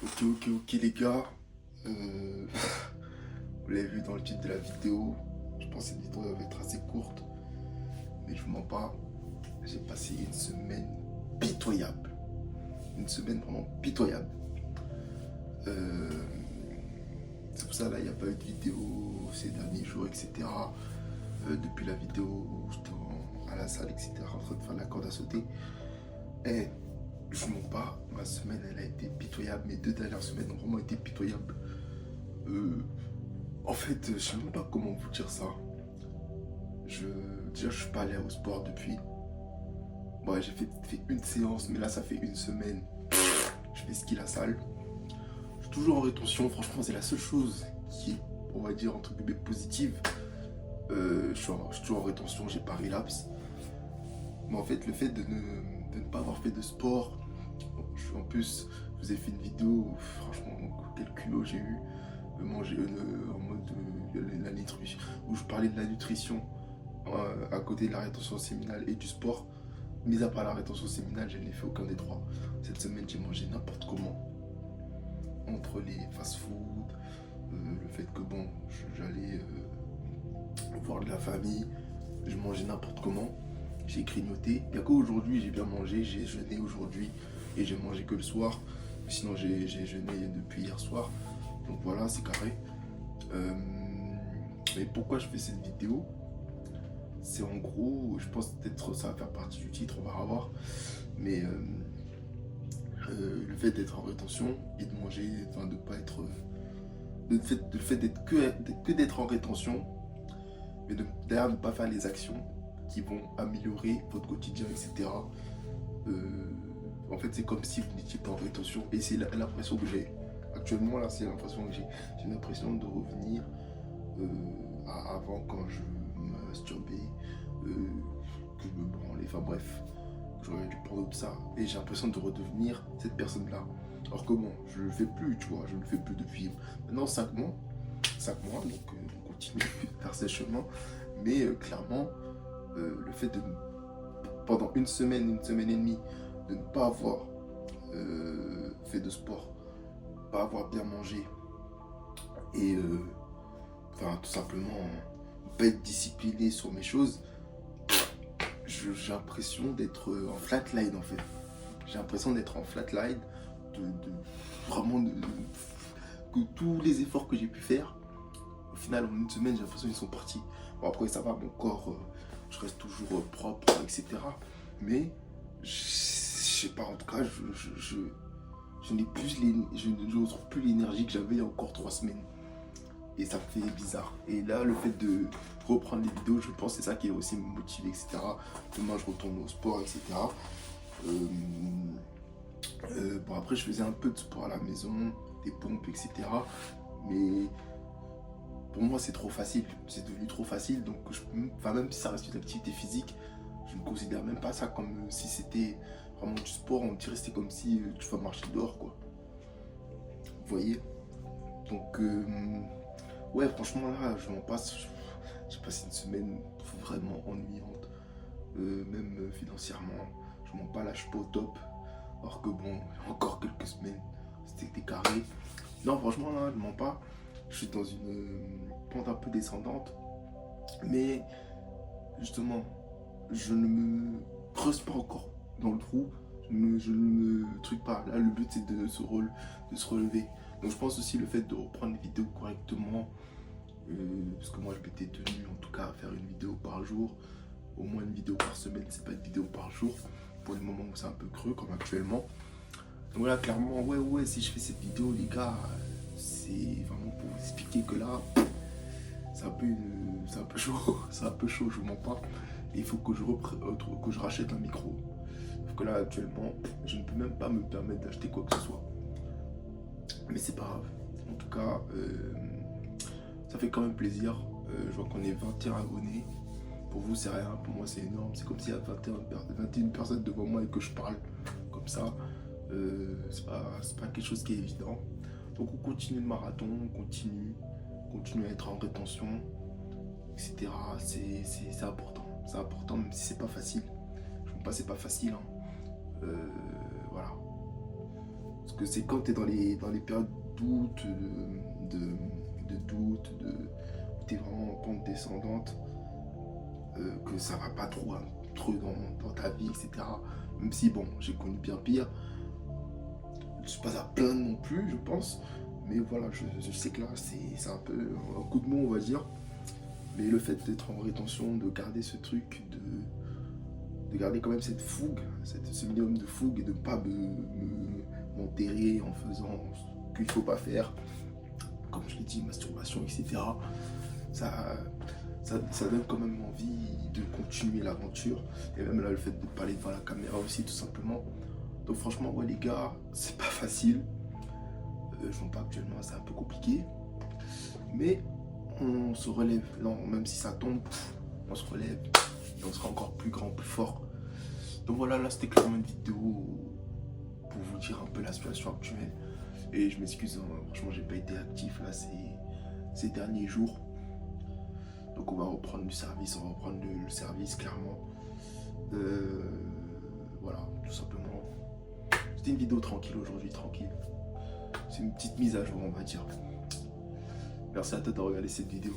Ok les gars, Euh, vous l'avez vu dans le titre de la vidéo, je pense que cette vidéo va être assez courte, mais je vous mens pas, j'ai passé une semaine pitoyable, une semaine vraiment pitoyable. Euh, c'est pour ça là il n'y a pas eu de vidéo ces derniers jours, etc. Depuis la vidéo où j'étais à la salle, etc. en train de faire la corde à sauter. Et je vous mens pas, ma semaine elle a été pitoyable, mes 2 dernières semaines ont vraiment été pitoyables. Euh, En fait, je sais même pas comment vous dire ça. Je, Déjà, je suis pas allé au sport depuis. Ouais, j'ai fait une séance, mais là, ça fait une semaine. Je fais ski à la salle. Je suis toujours en rétention. Franchement, c'est la seule chose qui est, on va dire, entre guillemets, positive. Je suis toujours en rétention, j'ai pas relapse. Mais en fait, le fait de ne pas avoir fait de sport, en plus, je vous ai fait une vidéo où, franchement, quel culot j'ai eu de manger en mode la nutrition, où je parlais de la nutrition à côté de la rétention séminale et du sport. Mis à part la rétention séminale, je n'ai fait aucun des trois. Cette semaine, j'ai mangé n'importe comment. Entre les fast-food, le fait que bon, j'allais voir de la famille, je mangeais n'importe comment. J'ai grignoté. Il n'y a qu'aujourd'hui, j'ai bien mangé. J'ai jeûné aujourd'hui et j'ai mangé que le soir. Sinon, j'ai jeûné depuis hier soir. Donc voilà, c'est carré. Euh, mais pourquoi je fais cette vidéo? C'est en gros, je pense peut-être ça va faire partie du titre, on va revoir. Mais le fait d'être en rétention et de manger, enfin de pas être. Le fait d'être que d'être en rétention, mais derrière ne pas faire les actions qui vont améliorer votre quotidien, etc. En fait, c'est comme si vous n'étiez pas en rétention. Et c'est l'impression que j'ai. Actuellement, là, c'est l'impression que j'ai. J'ai l'impression de revenir à avant quand je me masturbais, que je me branlais, enfin bref, que j'aurais du porno, tout ça. Et j'ai l'impression de redevenir cette personne-là. Alors que bon, je ne le fais plus, tu vois, je ne le fais plus depuis maintenant 5 mois. 5 mois, donc on continue de faire ces chemins. Mais clairement, le fait de, pendant une semaine et demie, de ne pas avoir fait de sport, pas avoir bien mangé et enfin tout simplement pas être discipliné sur mes choses, j'ai l'impression d'être en flatline en fait. J'ai l'impression d'être en flatline, vraiment que tous les efforts que j'ai pu faire, au final en une semaine j'ai l'impression qu'ils sont partis. Bon après ça va, mon corps, je reste toujours propre, etc. Mais je sais pas, en tout cas je n'ai plus je ne retrouve plus l'énergie que j'avais il y a encore 3 semaines. Et ça me fait bizarre. Et là, le fait de reprendre les vidéos, je pense que c'est ça qui est aussi me motiver, etc. Demain, je retourne au sport, etc. Bon, après, je faisais un peu de sport à la maison, des pompes, etc. Mais pour moi, c'est trop facile. C'est devenu trop facile. Donc, enfin, même si ça reste une activité physique, je ne considère même pas ça comme si c'était vraiment du sport. On dirait que c'était comme si tu vas marcher dehors, quoi. Vous voyez? Donc, ouais, franchement, là, je m'en passe. J'ai passé une semaine vraiment ennuyante, même financièrement. Je m'en pas, là, je suis pas au top. Alors que bon, il y a encore quelques semaines, c'était carré. Non, franchement, là, je mens pas. Je suis dans une pente un peu descendante. Mais justement, je ne me creuse pas encore dans le trou. Je ne me truc pas. Là, le but, c'est de se relever. Donc, je pense aussi le fait de reprendre les vidéos correctement. Parce que moi, je m'étais tenu en tout cas à faire une vidéo par jour. Au moins une vidéo par semaine, c'est pas une vidéo par jour. Pour les moments où c'est un peu creux, comme actuellement. Donc là, clairement, ouais, si je fais cette vidéo, les gars, c'est vraiment pour vous expliquer que là, c'est un peu chaud. C'est un peu chaud, je vous mens pas. Et il faut que je rachète un micro. Sauf que là, actuellement, je ne peux même pas me permettre d'acheter quoi que ce soit. Mais c'est pas grave. En tout cas, ça fait quand même plaisir. Je vois qu'on est 21 abonnés. Pour vous, c'est rien. Pour moi, c'est énorme. C'est comme s'il y a 21 personnes devant moi et que je parle comme ça. C'est pas quelque chose qui est évident. Donc, on continue le marathon. On continue à être en rétention, etc. C'est important. C'est important, même si c'est pas facile. Je ne sais pas, c'est pas facile. Hein. Voilà. Parce que c'est quand tu es dans les périodes doute, de doute, où tu es vraiment en pente descendante, que ça va pas trop, hein, trop dans ta vie, etc. Même si, bon, j'ai connu bien pire. Je suis pas à plaindre non plus, je pense. Mais voilà, je sais que là, c'est un peu un coup de mot, on va dire. Mais le fait d'être en rétention, de garder ce truc, de garder quand même cette fougue, ce minimum de fougue et de ne pas m'enterrer en faisant ce qu'il ne faut pas faire, comme je l'ai dit, masturbation, etc. Ça donne quand même envie de continuer l'aventure. Et même là, le fait de parler devant la caméra aussi, tout simplement. Donc franchement, ouais les gars, c'est pas facile. Je vois pas actuellement, c'est un peu compliqué. Mais on se relève. Non, même si ça tombe, on se relève. Et on sera encore plus grand, plus fort. Donc voilà, là c'était clairement une vidéo pour vous dire un peu la situation actuelle. Et je m'excuse, hein, franchement j'ai pas été actif là ces derniers jours. Donc on va reprendre le service, on va reprendre le service clairement. Voilà, tout simplement. C'était une vidéo tranquille aujourd'hui, tranquille. C'est une petite mise à jour, on va dire. Merci à toi de regarder cette vidéo.